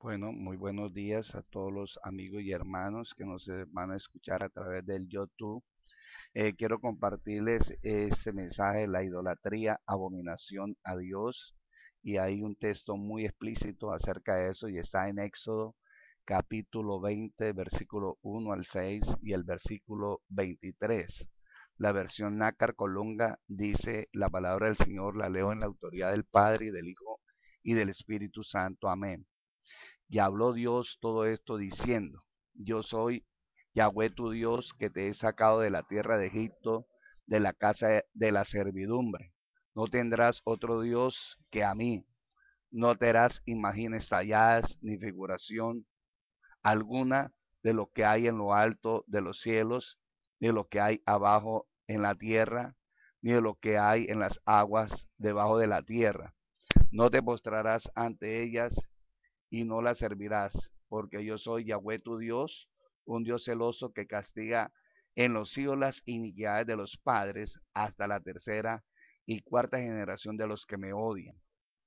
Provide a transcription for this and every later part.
Bueno, muy buenos días a todos los amigos y hermanos que nos van a escuchar a través del YouTube. Quiero compartirles este mensaje, la idolatría, abominación a Dios. Y hay un texto muy explícito acerca de eso y está en Éxodo capítulo 20, versículo 1 al 6 y el versículo 23. La versión Nácar Colunga dice, la palabra del Señor la leo en la autoridad del Padre y del Hijo y del Espíritu Santo. Amén. Y habló Dios todo esto diciendo, yo soy Yahweh tu Dios que te he sacado de la tierra de Egipto, de la casa de la servidumbre. No tendrás otro Dios que a mí. No te harás imágenes talladas ni figuración alguna de lo que hay en lo alto de los cielos, ni de lo que hay abajo en la tierra, ni de lo que hay en las aguas debajo de la tierra. No te postrarás ante ellas y no la servirás, porque yo soy Yahweh tu Dios, un Dios celoso que castiga en los hijos las iniquidades de los padres hasta la tercera y cuarta generación de los que me odian.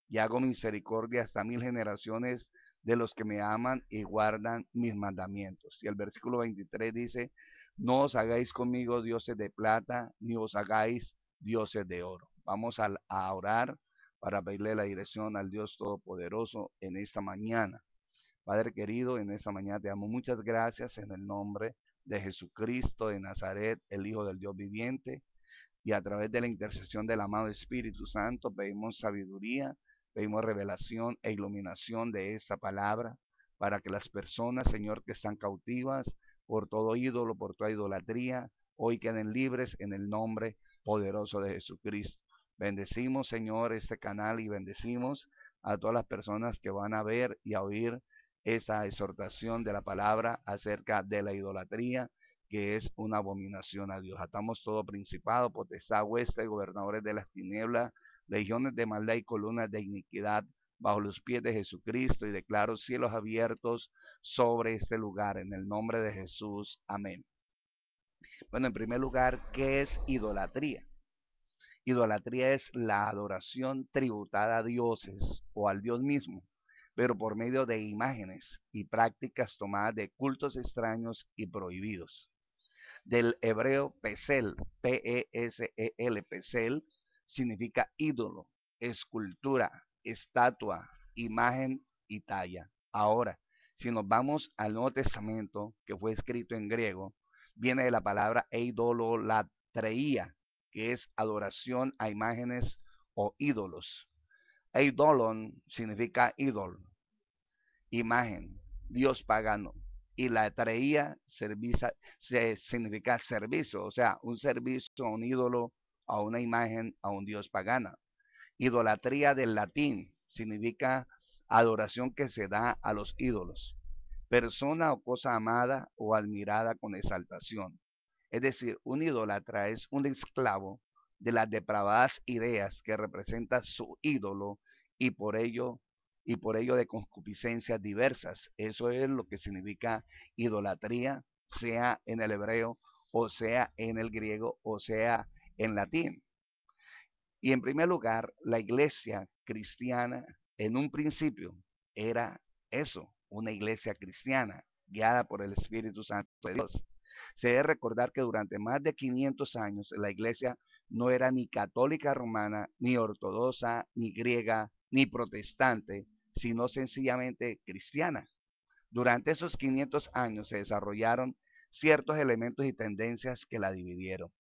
Y hago misericordia hasta 1000 generaciones de los que me aman y guardan mis mandamientos. Y el versículo 23 dice, no os hagáis conmigo dioses de plata, ni os hagáis dioses de oro. Vamos a orar para pedirle la dirección al Dios Todopoderoso en esta mañana. Padre querido, en esta mañana te damos muchas gracias en el nombre de Jesucristo de Nazaret, el Hijo del Dios viviente, y a través de la intercesión del amado Espíritu Santo pedimos sabiduría, pedimos revelación e iluminación de esta palabra para que las personas, Señor, que están cautivas por todo ídolo, por toda idolatría, hoy queden libres en el nombre poderoso de Jesucristo. Bendecimos, Señor, este canal y bendecimos a todas las personas que van a ver y a oír esta exhortación de la palabra acerca de la idolatría, que es una abominación a Dios. Atamos todo principado, potestad, hueste, gobernadores de las tinieblas, legiones de maldad y columnas de iniquidad bajo los pies de Jesucristo, y declaro cielos abiertos sobre este lugar en el nombre de Jesús. Amén. Bueno, en primer lugar, ¿qué es idolatría? Idolatría es la adoración tributada a dioses o al Dios mismo, pero por medio de imágenes y prácticas tomadas de cultos extraños y prohibidos. Del hebreo pesel, P-E-S-E-L, pesel, significa ídolo, escultura, estatua, imagen y talla. Ahora, si nos vamos al Nuevo Testamento, que fue escrito en griego, viene de la palabra eidolatreía, que es adoración a imágenes o ídolos. Eidolon significa ídolo, imagen, dios pagano. Y la traía significa servicio, o sea, un servicio a un ídolo, a una imagen, a un dios pagana. Idolatría del latín significa adoración que se da a los ídolos, persona o cosa amada o admirada con exaltación. Es decir, un idólatra es un esclavo de las depravadas ideas que representa su ídolo y por ello de concupiscencias diversas. Eso es lo que significa idolatría, sea en el hebreo o sea en el griego o sea en latín. Y en primer lugar, la iglesia cristiana en un principio era eso, una iglesia cristiana guiada por el Espíritu Santo de Dios. Se debe recordar que durante más de 500 años la iglesia no era ni católica romana, ni ortodoxa, ni griega, ni protestante, sino sencillamente cristiana. Durante esos 500 años se desarrollaron ciertos elementos y tendencias que la dividieron.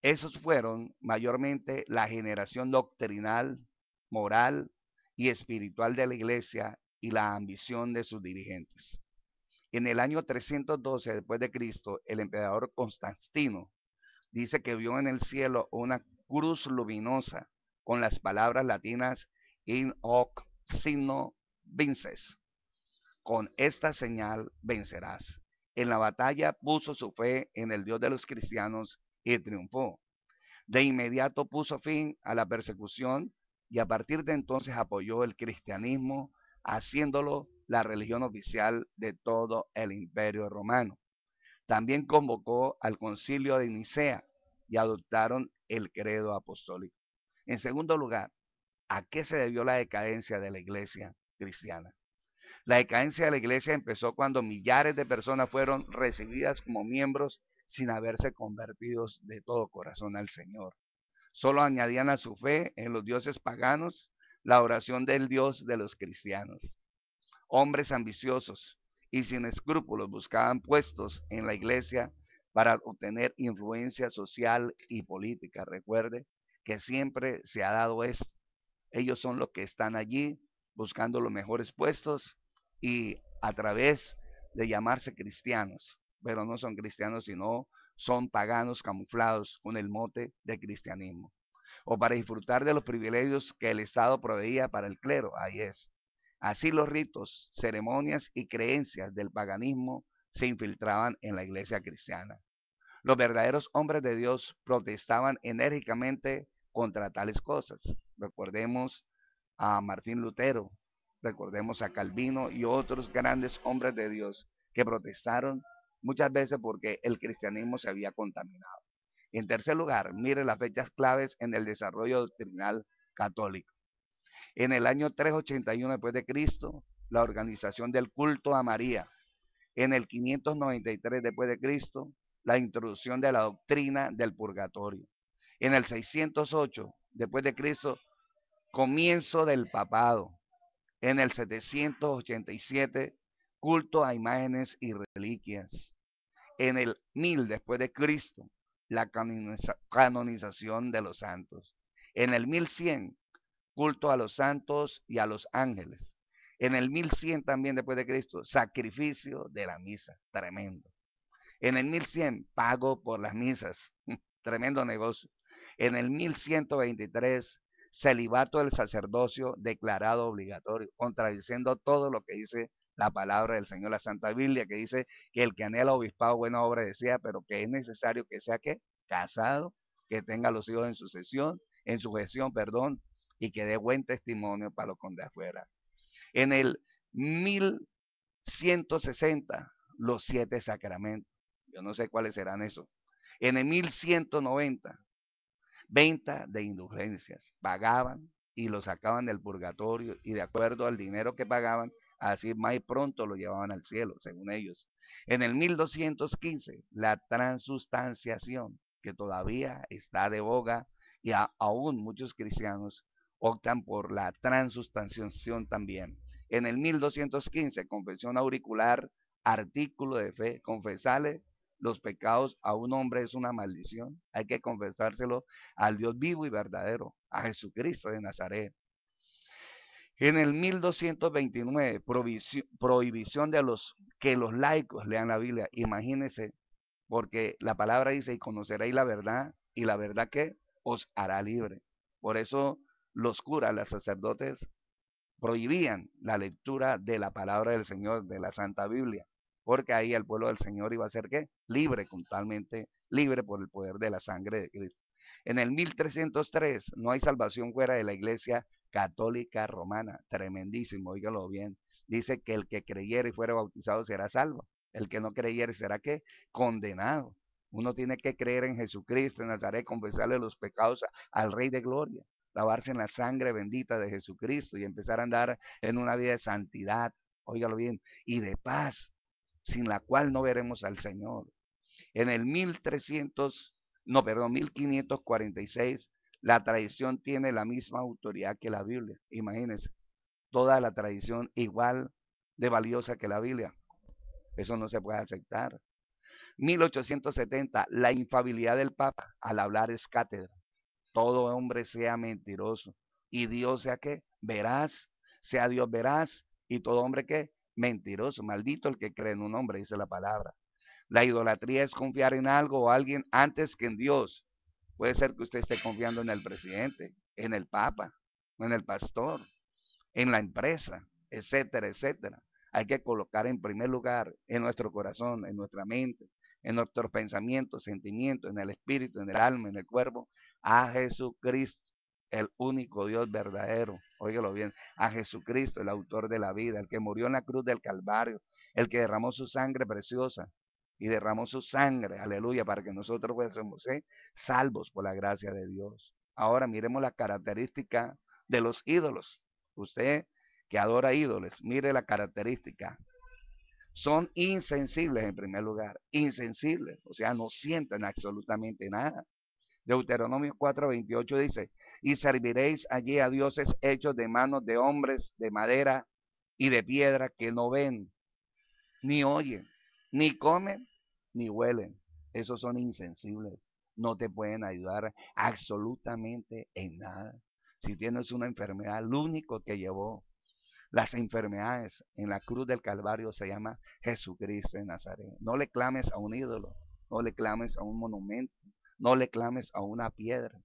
Esos fueron mayormente la generación doctrinal, moral y espiritual de la iglesia y la ambición de sus dirigentes. En el año 312 después de Cristo, el emperador Constantino dice que vio en el cielo una cruz luminosa con las palabras latinas in hoc signo vinces. Con esta señal vencerás. En la batalla puso su fe en el Dios de los cristianos y triunfó. De inmediato puso fin a la persecución y a partir de entonces apoyó el cristianismo, haciéndolo la religión oficial de todo el imperio romano. También convocó al concilio de Nicea y adoptaron el credo apostólico. En segundo lugar, ¿a qué se debió la decadencia de la iglesia cristiana? La decadencia de la iglesia empezó cuando millares de personas fueron recibidas como miembros sin haberse convertido de todo corazón al Señor. Solo añadían a su fe en los dioses paganos la oración del Dios de los cristianos. Hombres ambiciosos y sin escrúpulos buscaban puestos en la iglesia para obtener influencia social y política. Recuerde que siempre se ha dado esto. Ellos son los que están allí buscando los mejores puestos y a través de llamarse cristianos, pero no son cristianos, sino son paganos camuflados con el mote de cristianismo. O para disfrutar de los privilegios que el Estado proveía para el clero, ahí es. Así los ritos, ceremonias y creencias del paganismo se infiltraban en la iglesia cristiana. Los verdaderos hombres de Dios protestaban enérgicamente contra tales cosas. Recordemos a Martín Lutero, recordemos a Calvino y otros grandes hombres de Dios que protestaron muchas veces porque el cristianismo se había contaminado. En tercer lugar, mire las fechas claves en el desarrollo doctrinal católico. En el año 381 después de Cristo, la organización del culto a María. En el 593 después de Cristo, la introducción de la doctrina del purgatorio. En el 608 después de Cristo, comienzo del papado. En el 787, culto a imágenes y reliquias. En el 1000 después de Cristo, la canonización de los santos. En el 1100, culto a los santos y a los ángeles. En el 1100 también después de Cristo, sacrificio de la misa, tremendo. En el 1100, pago por las misas, tremendo negocio. En el 1123, celibato del sacerdocio declarado obligatorio, contradiciendo todo lo que dice la palabra del Señor, la Santa Biblia, que dice que el que anhela obispado, buena obra decía, pero que es necesario que sea que casado, que tenga los hijos en sujeción, perdón, y que dé buen testimonio para los con de afuera. En el 1160, los 7 sacramentos. Yo no sé cuáles serán esos. En el 1190, venta de indulgencias. Pagaban y lo sacaban del purgatorio y de acuerdo al dinero que pagaban, así más pronto lo llevaban al cielo, según ellos. En el 1215, la transustanciación, que todavía está de boga y aún muchos cristianos optan por la transustanciación también. En el 1215, confesión auricular, artículo de fe, confesarle los pecados a un hombre es una maldición. Hay que confesárselo al Dios vivo y verdadero, a Jesucristo de Nazaret. En el 1229, prohibición de que los laicos lean la Biblia. Imagínense, porque la palabra dice, y conoceréis la verdad, y la verdad que os hará libre. Por eso los curas, los sacerdotes, prohibían la lectura de la palabra del Señor, de la Santa Biblia, porque ahí el pueblo del Señor iba a ser ¿qué? Libre, totalmente libre por el poder de la sangre de Cristo. En el 1303 no hay salvación fuera de la iglesia católica romana, tremendísimo, óigalo bien. Dice que el que creyere y fuera bautizado será salvo, el que no creyere será ¿qué? Condenado. Uno tiene que creer en Jesucristo, en Nazaret, confesarle los pecados al Rey de Gloria, lavarse en la sangre bendita de Jesucristo y empezar a andar en una vida de santidad, óigalo bien, y de paz, sin la cual no veremos al Señor. En el 1546, la tradición tiene la misma autoridad que la Biblia. Imagínense, toda la tradición igual de valiosa que la Biblia. Eso no se puede aceptar. 1870, la infabilidad del Papa al hablar es cátedra. Todo hombre sea mentiroso y Dios sea que veraz, sea Dios veraz y todo hombre que mentiroso. Maldito el que cree en un hombre, dice la palabra. La idolatría es confiar en algo o alguien antes que en Dios. Puede ser que usted esté confiando en el presidente, en el papa, en el pastor, en la empresa, etcétera, etcétera. Hay que colocar en primer lugar en nuestro corazón, en nuestra mente, en nuestros pensamientos, sentimientos, en el espíritu, en el alma, en el cuerpo, a Jesucristo, el único Dios verdadero. Óigalo bien, a Jesucristo, el autor de la vida, el que murió en la cruz del Calvario, el que derramó su sangre preciosa y derramó su sangre, aleluya, para que nosotros fuésemos salvos por la gracia de Dios. Ahora miremos la característica de los ídolos. Usted que adora ídolos, mire la característica. Son insensibles en primer lugar, insensibles, o sea, no sienten absolutamente nada. Deuteronomio 4:28 dice, y serviréis allí a dioses hechos de manos de hombres, de madera y de piedra, que no ven, ni oyen, ni comen, ni huelen. Esos son insensibles. No te pueden ayudar absolutamente en nada. Si tienes una enfermedad, lo único que llevó las enfermedades en la cruz del Calvario se llama Jesucristo de Nazaret. No le clames a un ídolo, no le clames a un monumento, no le clames a una piedra,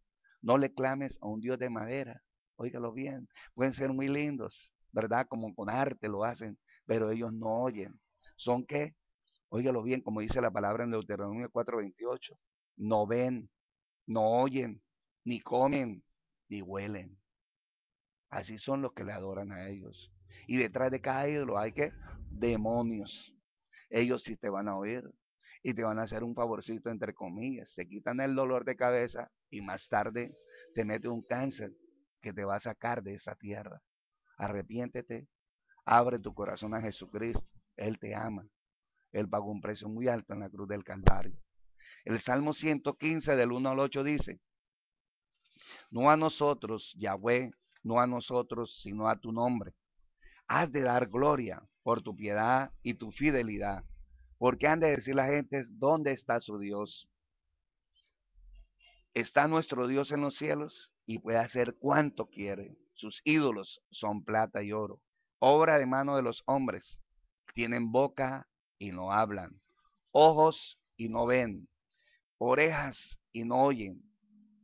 no le clames a un Dios de madera. Óigalo bien, pueden ser muy lindos, ¿verdad? Como con arte lo hacen, pero ellos no oyen. ¿Son qué? Óigalo bien, como dice la palabra en Deuteronomio 4:28. No ven, no oyen, ni comen, ni huelen. Así son los que le adoran a ellos. Y detrás de cada ídolo hay que demonios. Ellos sí te van a oír y te van a hacer un favorcito, entre comillas. Se quitan el dolor de cabeza y más tarde te mete un cáncer que te va a sacar de esa tierra. Arrepiéntete, abre tu corazón a Jesucristo. Él te ama. Él pagó un precio muy alto en la cruz del Calvario. El Salmo 115 del 1 al 8 dice, no a nosotros, Yahweh, no a nosotros, sino a tu nombre. Has de dar gloria por tu piedad y tu fidelidad. Porque han de decir las gentes, ¿dónde está su Dios? Está nuestro Dios en los cielos y puede hacer cuanto quiere. Sus ídolos son plata y oro, obra de mano de los hombres. Tienen boca y no hablan, ojos y no ven, orejas y no oyen,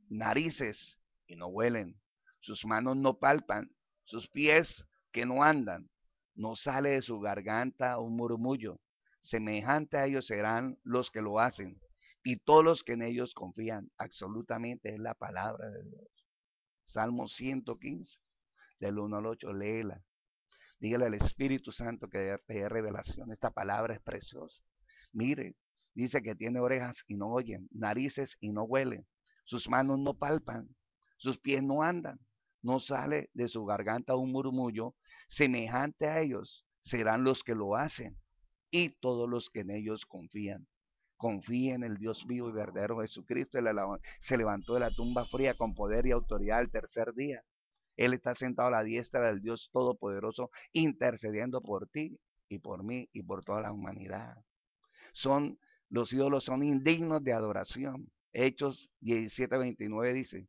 narices y no huelen, sus manos no palpan, sus pies que no andan, no sale de su garganta un murmullo. Semejante a ellos serán los que lo hacen y todos los que en ellos confían. Absolutamente es la palabra de Dios. Salmo 115, del 1 al 8, léela. Dígale al Espíritu Santo que te dé revelación. Esta palabra es preciosa. Mire, dice que tiene orejas y no oyen, narices y no huelen, sus manos no palpan, sus pies no andan, no sale de su garganta un murmullo. Semejante a ellos serán los que lo hacen y todos los que en ellos confían. Confía en el Dios vivo y verdadero Jesucristo. Él se levantó de la tumba fría con poder y autoridad el tercer día. Él está sentado a la diestra del Dios Todopoderoso, intercediendo por ti y por mí y por toda la humanidad. Los ídolos son indignos de adoración. Hechos 17:29 dice,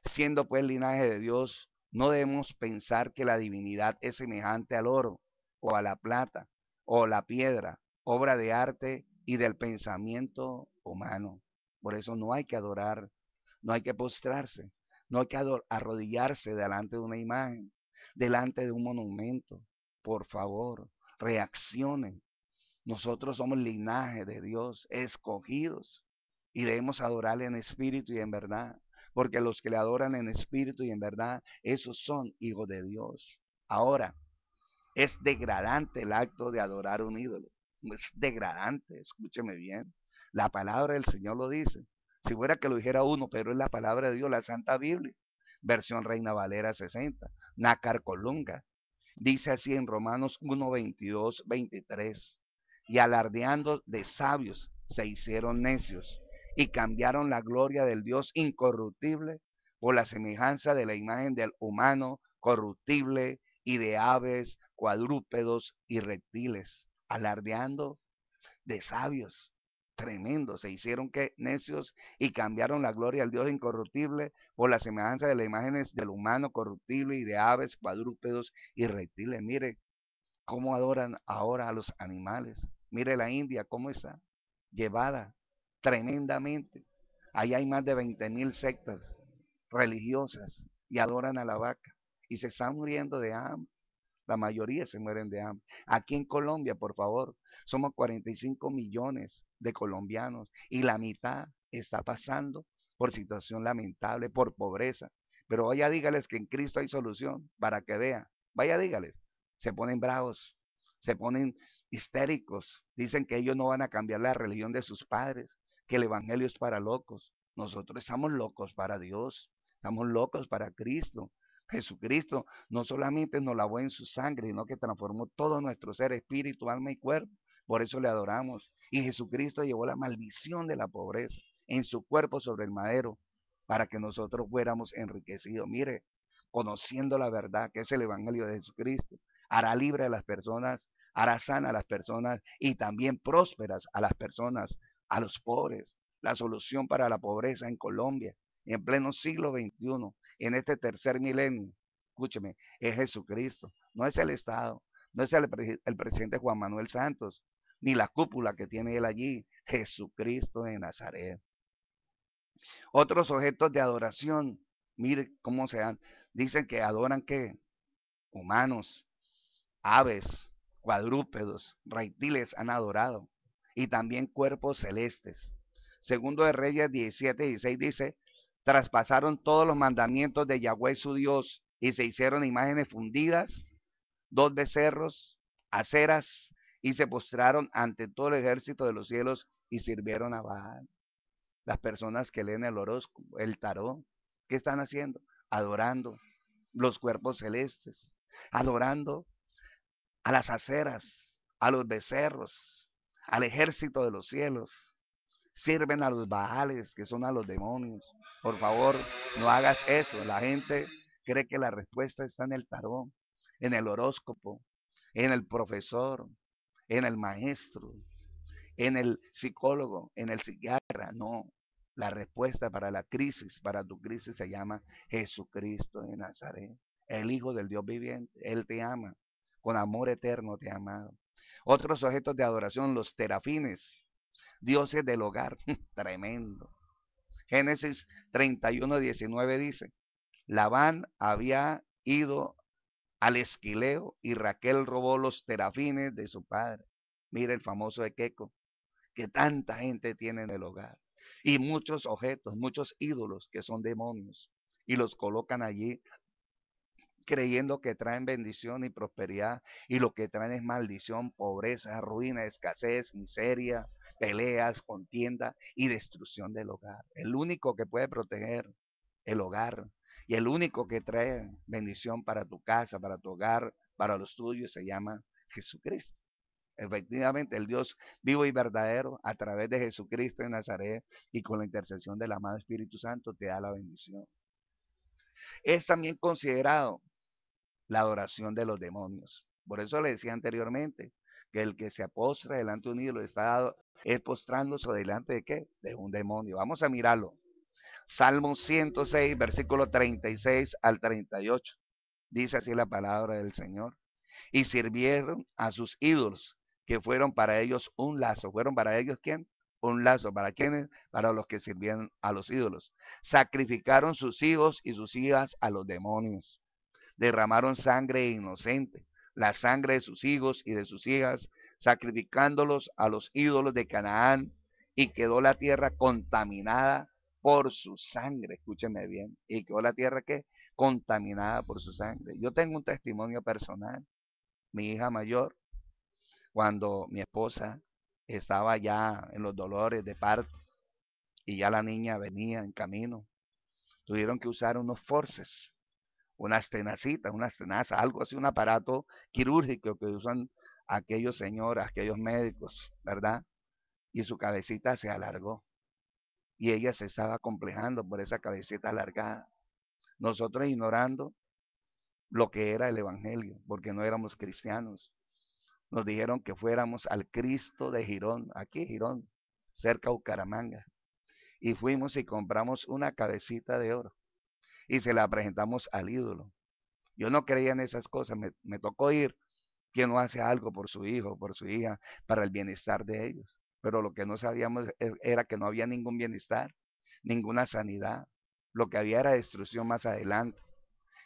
siendo pues linaje de Dios, no debemos pensar que la divinidad es semejante al oro o a la plata o la piedra, obra de arte y del pensamiento humano. Por eso no hay que adorar, no hay que postrarse, no hay que arrodillarse delante de una imagen, delante de un monumento. Por favor, reaccionen. Nosotros somos linaje de Dios, escogidos, y debemos adorarle en espíritu y en verdad, porque los que le adoran en espíritu y en verdad, esos son hijos de Dios. Ahora, es degradante el acto de adorar un ídolo. Es degradante, escúcheme bien. La palabra del Señor lo dice. Si fuera que lo dijera uno, pero es la palabra de Dios, la Santa Biblia. Versión Reina Valera 60. Nácar Colunga. Dice así en Romanos 1, 22, 23. Y alardeando de sabios se hicieron necios y cambiaron la gloria del Dios incorruptible por la semejanza de la imagen del humano corruptible y de aves, cuadrúpedos y reptiles, alardeando de sabios. Tremendo, se hicieron que necios y cambiaron la gloria del Dios incorruptible por la semejanza de las imágenes del humano corruptible y de aves, cuadrúpedos y reptiles. Mire cómo adoran ahora a los animales. Mire la India, cómo está llevada tremendamente. Ahí hay más de 20,000 sectas religiosas y adoran a la vaca y se están muriendo de hambre. La mayoría se mueren de hambre. Aquí en Colombia, por favor, somos 45 millones de colombianos y la mitad está pasando por situación lamentable, por pobreza. Pero vaya, dígales que en Cristo hay solución para que vean. Vaya, dígales. Se ponen bravos, se ponen histéricos. Dicen que ellos no van a cambiar la religión de sus padres, que el evangelio es para locos. Nosotros estamos locos para Dios, estamos locos para Cristo. Jesucristo no solamente nos lavó en su sangre, sino que transformó todo nuestro ser, espíritu, alma y cuerpo. Por eso le adoramos. Y Jesucristo llevó la maldición de la pobreza en su cuerpo sobre el madero para que nosotros fuéramos enriquecidos. Mire, conociendo la verdad que es el Evangelio de Jesucristo, hará libre a las personas, hará sana a las personas y también prósperas a las personas, a los pobres. La solución para la pobreza en Colombia, en pleno siglo XXI, en este tercer milenio, escúcheme, es Jesucristo, no es el Estado, no es el presidente Juan Manuel Santos, ni la cúpula que tiene él allí, Jesucristo de Nazaret. Otros objetos de adoración, mire cómo se dan, dicen que adoran que humanos, aves, cuadrúpedos, reptiles han adorado, y también cuerpos celestes. Segundo de Reyes 17:16 dice, traspasaron todos los mandamientos de Yahweh su Dios y se hicieron imágenes fundidas, dos becerros, aceras, y se postraron ante todo el ejército de los cielos y sirvieron a Baal. Las personas que leen el horóscopo, el tarot, ¿qué están haciendo? Adorando los cuerpos celestes, adorando a las aceras, a los becerros, al ejército de los cielos. Sirven a los baales, que son a los demonios. Por favor, no hagas eso. La gente cree que la respuesta está en el tarot, en el horóscopo, en el profesor, en el maestro, en el psicólogo, en el psiquiatra. No, la respuesta para la crisis, para tu crisis se llama Jesucristo de Nazaret, el Hijo del Dios viviente. Él te ama, con amor eterno te ha amado. Otros objetos de adoración, los terafines, dioses del hogar, tremendo. Génesis 31:19 dice, Labán había ido al esquileo y Raquel robó los terafines de su padre. Mira el famoso Equeco, que tanta gente tiene en el hogar. Y muchos objetos, muchos ídolos que son demonios. Y los colocan allí creyendo que traen bendición y prosperidad. Y lo que traen es maldición, pobreza, ruina, escasez, miseria, peleas, contienda y destrucción del hogar. El único que puede proteger el hogar y el único que trae bendición para tu casa, para tu hogar, para los tuyos, se llama Jesucristo. Efectivamente, el Dios vivo y verdadero, a través de Jesucristo en Nazaret y con la intercesión del amado Espíritu Santo, te da la bendición. Es también considerado la adoración de los demonios. Por eso le decía anteriormente que el que se apostra delante de un ídolo está es postrándose delante de qué? De un demonio. Vamos a mirarlo. Salmo 106, versículo 36 al 38. Dice así la palabra del Señor. Y sirvieron a sus ídolos, que fueron para ellos un lazo. ¿Fueron para ellos quién? Un lazo. ¿Para quiénes? Para los que sirvieron a los ídolos. Sacrificaron sus hijos y sus hijas a los demonios. Derramaron sangre inocente, la sangre de sus hijos y de sus hijas, sacrificándolos a los ídolos de Canaán, y quedó la tierra contaminada por su sangre. Escúcheme bien. ¿Y quedó la tierra qué? Contaminada por su sangre. Yo tengo un testimonio personal. Mi hija mayor, cuando mi esposa estaba ya en los dolores de parto y ya la niña venía en camino, tuvieron que usar unos forceps, unas tenacitas, unas tenazas, algo así, un aparato quirúrgico que usan aquellos señores, aquellos médicos, ¿verdad? Y su cabecita se alargó y ella se estaba complejando por esa cabecita alargada. Nosotros ignorando lo que era el evangelio, porque no éramos cristianos. Nos dijeron que fuéramos al Cristo de Girón, aquí Girón, cerca de Bucaramanga. Y fuimos y compramos una cabecita de oro y se la presentamos al ídolo. Yo no creía en esas cosas, me tocó ir. ¿Quién no hace algo por su hijo, por su hija, para el bienestar de ellos? Pero lo que no sabíamos era que no había ningún bienestar, ninguna sanidad. Lo que había era destrucción más adelante.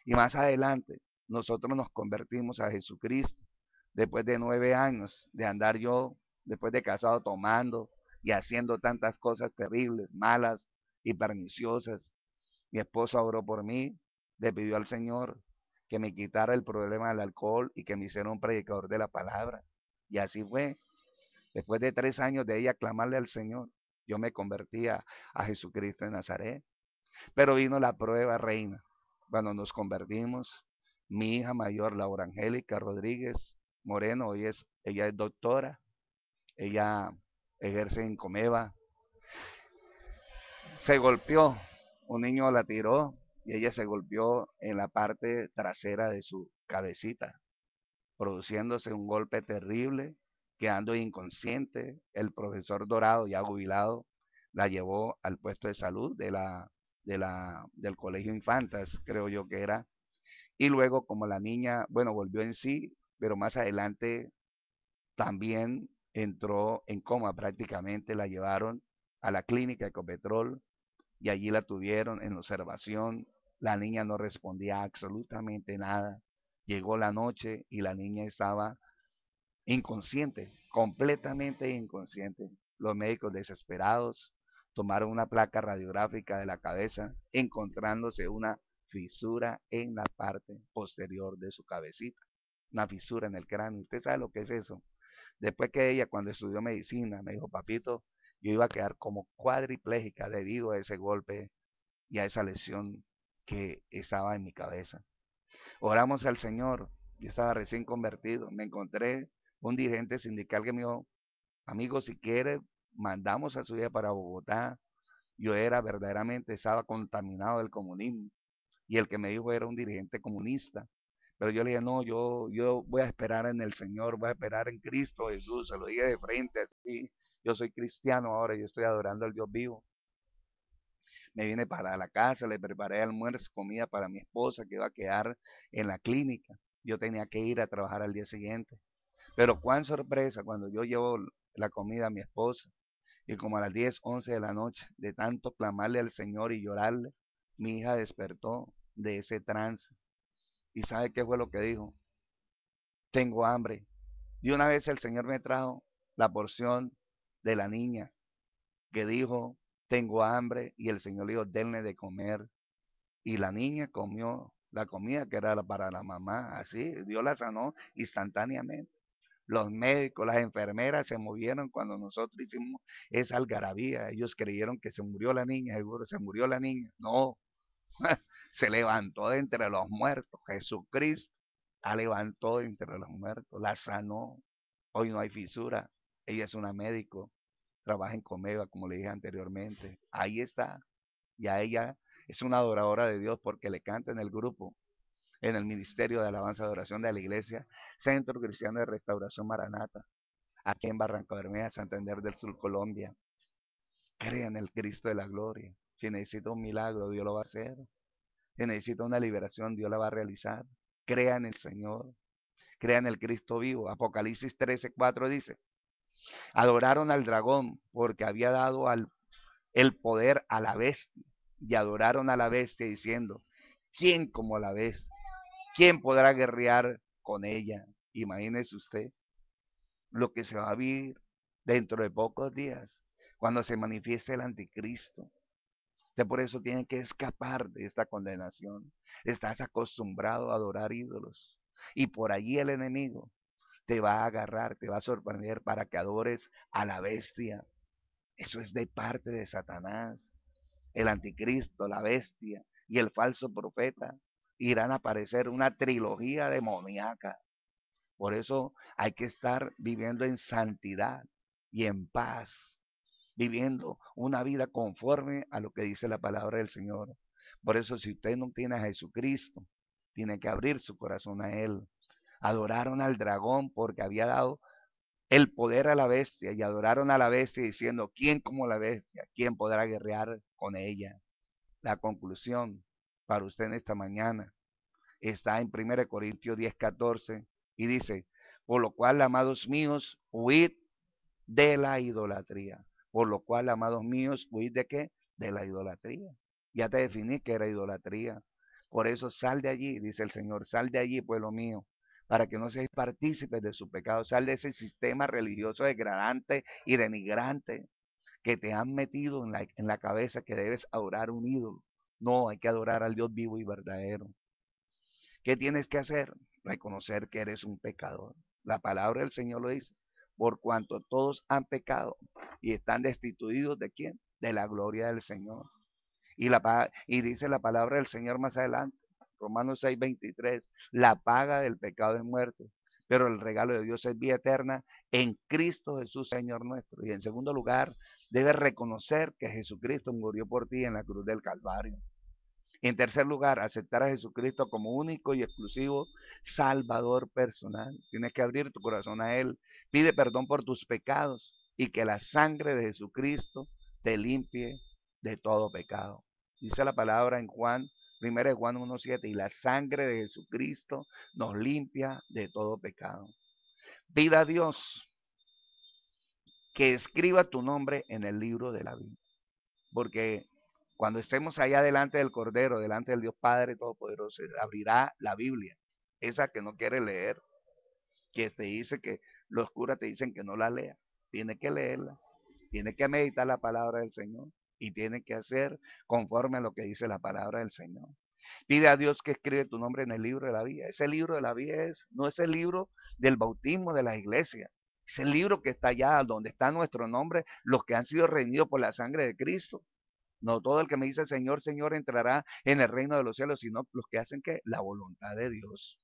Y más adelante nosotros nos convertimos a Jesucristo. Después de 9 años de andar yo, después de casado, tomando y haciendo tantas cosas terribles, malas y perniciosas. Mi esposa oró por mí, le pidió al Señor que me quitara el problema del alcohol y que me hiciera un predicador de la palabra. Y así fue. Después de 3 años de ella clamarle al Señor, yo me convertía a Jesucristo de Nazaret. Pero vino la prueba, reina. cuando nos convertimos, mi hija mayor, Laura Angélica Rodríguez Moreno, ella es doctora, ella ejerce en Comeva, se golpeó, un niño la tiró y ella se golpeó en la parte trasera de su cabecita, produciéndose un golpe terrible, quedando inconsciente. El profesor Dorado, ya jubilado, la llevó al puesto de salud del Colegio Infantas, creo yo que era. Y luego, como la niña, bueno, volvió en sí, pero más adelante también entró en coma prácticamente, la llevaron a la clínica Ecopetrol y allí la tuvieron en observación. La niña no respondía absolutamente nada. Llegó la noche y la niña estaba inconsciente, completamente inconsciente. Los médicos desesperados tomaron una placa radiográfica de la cabeza, encontrándose una fisura en la parte posterior de su cabecita, una fisura en el cráneo. ¿Usted sabe lo que es eso? Después que ella, cuando estudió medicina, me dijo, papito, yo iba a quedar como cuadriplégica debido a ese golpe y a esa lesión que estaba en mi cabeza. Oramos al Señor. Yo estaba recién convertido. Me encontré un dirigente sindical que me dijo, amigo, si quiere, mandamos a su vida para Bogotá. Yo era verdaderamente, estaba contaminado del comunismo. Y el que me dijo era un dirigente comunista. Pero yo le dije, no, yo voy a esperar en el Señor, voy a esperar en Cristo Jesús. Se lo dije de frente, así. Yo soy cristiano ahora, yo estoy adorando al Dios vivo. Me vine para la casa, le preparé almuerzo, comida para mi esposa que iba a quedar en la clínica. Yo tenía que ir a trabajar al día siguiente. Pero cuán sorpresa cuando yo llevo la comida a mi esposa y como a las 10, 11 de la noche, de tanto clamarle al Señor y llorarle, mi hija despertó de ese trance. ¿Y sabe qué fue lo que dijo? Tengo hambre. Y una vez el Señor me trajo la porción de la niña que dijo, tengo hambre, y el Señor le dijo, denle de comer. Y la niña comió la comida que era para la mamá, así, Dios la sanó instantáneamente. Los médicos, las enfermeras se movieron cuando nosotros hicimos esa algarabía. Ellos creyeron que se murió la niña, seguro se murió la niña. No, se levantó de entre los muertos. Jesucristo la levantó de entre los muertos, la sanó. Hoy no hay fisura. Ella es una médico, trabaja en Comeva, como le dije anteriormente. Ahí está. Ya ella es una adoradora de Dios porque le canta en el grupo, en el Ministerio de Alabanza y Adoración de la Iglesia Centro Cristiano de Restauración Maranata, aquí en Barranca Bermeja, Santander del Sur, Colombia. Crea en el Cristo de la Gloria. Si necesita un milagro, Dios lo va a hacer. Si necesita una liberación, Dios la va a realizar. Crea en el Señor. Crea en el Cristo vivo. Apocalipsis 13:4 dice, adoraron al dragón porque había dado el poder a la bestia y adoraron a la bestia diciendo, ¿quién como la bestia? ¿Quién podrá guerrear con ella? Imagínese usted lo que se va a vivir dentro de pocos días, cuando se manifieste el anticristo. Usted por eso tiene que escapar de esta condenación. Estás acostumbrado a adorar ídolos y por allí el enemigo te va a agarrar, te va a sorprender para que adores a la bestia. Eso es de parte de Satanás. El anticristo, la bestia y el falso profeta irán a aparecer una trilogía demoníaca. Por eso hay que estar viviendo en santidad y en paz, viviendo una vida conforme a lo que dice la palabra del Señor. Por eso si usted no tiene a Jesucristo, tiene que abrir su corazón a Él. Adoraron al dragón porque había dado el poder a la bestia y adoraron a la bestia diciendo, ¿quién como la bestia? ¿Quién podrá guerrear con ella? La conclusión para usted en esta mañana está en 1 Corintios 10:14 y dice, por lo cual, amados míos, huid de la idolatría. Por lo cual, amados míos, huid de qué? De la idolatría. Ya te definí que era idolatría. Por eso sal de allí, dice el Señor, sal de allí, pueblo mío, para que no seáis partícipes de su pecado. Sal de ese sistema religioso degradante y denigrante que te han metido en la cabeza que debes adorar un ídolo. No, hay que adorar al Dios vivo y verdadero. ¿Qué tienes que hacer? Reconocer que eres un pecador. La palabra del Señor lo dice. Por cuanto todos han pecado y están destituidos de quién? De la gloria del Señor. Y dice la palabra del Señor más adelante. Romanos 6:23, la paga del pecado es muerte, pero el regalo de Dios es vida eterna en Cristo Jesús, Señor nuestro. Y en segundo lugar, debes reconocer que Jesucristo murió por ti en la cruz del Calvario. En tercer lugar, aceptar a Jesucristo como único y exclusivo Salvador personal. Tienes que abrir tu corazón a Él. Pide perdón por tus pecados y que la sangre de Jesucristo te limpie de todo pecado. Dice la palabra en Juan, 1 Juan 1:7, y la sangre de Jesucristo nos limpia de todo pecado. Pida a Dios que escriba tu nombre en el libro de la vida, porque cuando estemos allá delante del Cordero, delante del Dios Padre Todopoderoso, abrirá la Biblia, esa que no quiere leer, que te dice que los curas te dicen que no la lea. Tiene que leerla, tiene que meditar la palabra del Señor y tiene que hacer conforme a lo que dice la palabra del Señor. Pide a Dios que escribe tu nombre en el libro de la vida. Ese libro de la vida no es el libro del bautismo de la iglesia. Es el libro que está allá, donde está nuestro nombre, los que han sido redimidos por la sangre de Cristo. No todo el que me dice Señor, Señor entrará en el reino de los cielos, sino los que hacen que la voluntad de Dios.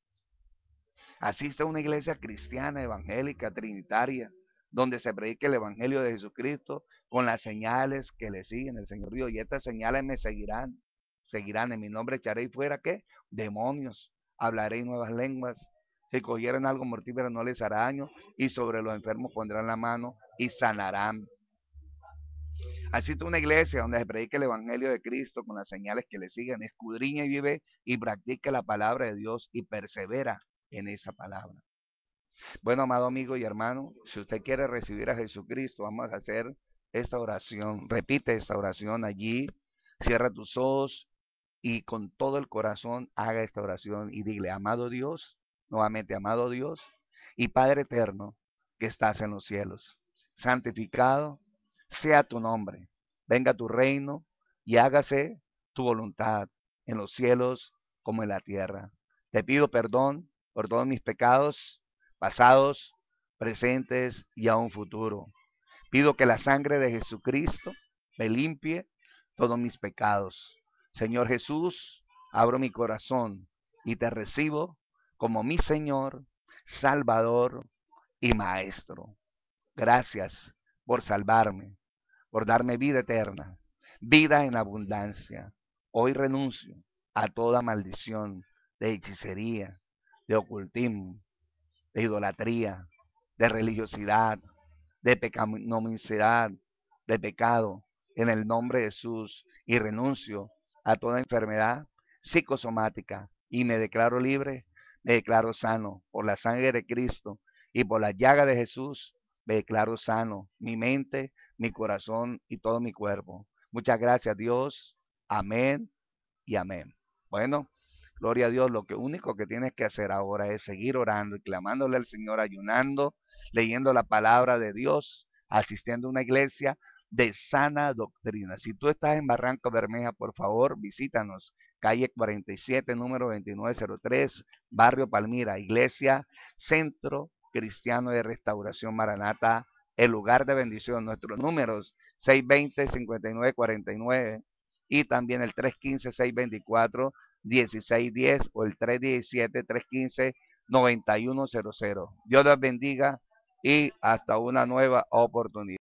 Asiste a una iglesia cristiana, evangélica, trinitaria, donde se predique el evangelio de Jesucristo con las señales que le siguen el Señor Dios. Y estas señales me seguirán. Seguirán en mi nombre, echaréis fuera, ¿qué? Demonios. Hablaréis nuevas lenguas. Si cogieran algo mortífero no les hará daño. Y sobre los enfermos pondrán la mano y sanarán. Asiste a una iglesia donde se predique el evangelio de Cristo con las señales que le siguen. Escudriña y vive y practica la palabra de Dios y persevera en esa palabra. Bueno, amado amigo y hermano, si usted quiere recibir a Jesucristo, vamos a hacer esta oración. Repite esta oración allí, cierra tus ojos y con todo el corazón haga esta oración y dile, amado Dios, nuevamente, amado Dios y Padre eterno que estás en los cielos, santificado sea tu nombre, venga tu reino y hágase tu voluntad en los cielos como en la tierra. Te pido perdón por todos mis pecados pasados, presentes y aún futuro. Pido que la sangre de Jesucristo me limpie todos mis pecados. Señor Jesús, abro mi corazón y te recibo como mi Señor, Salvador y Maestro. Gracias por salvarme, por darme vida eterna, vida en abundancia. Hoy renuncio a toda maldición de hechicería, de ocultismo, de idolatría, de religiosidad, de pecaminosidad, de pecado, en el nombre de Jesús, y renuncio a toda enfermedad psicosomática y me declaro libre, me declaro sano por la sangre de Cristo y por la llaga de Jesús, me declaro sano, mi mente, mi corazón y todo mi cuerpo. Muchas gracias, Dios. Amén y amén. Bueno, gloria a Dios, lo único que tienes que hacer ahora es seguir orando y clamándole al Señor, ayunando, leyendo la palabra de Dios, asistiendo a una iglesia de sana doctrina. Si tú estás en Barranca Bermeja, por favor, visítanos. Calle 47, número 2903, Barrio Palmira, Iglesia Centro Cristiano de Restauración Maranata, el lugar de bendición. Nuestros números 620-5949 y también el 315-624-1610 o el 317-315-9100. Dios los bendiga y hasta una nueva oportunidad.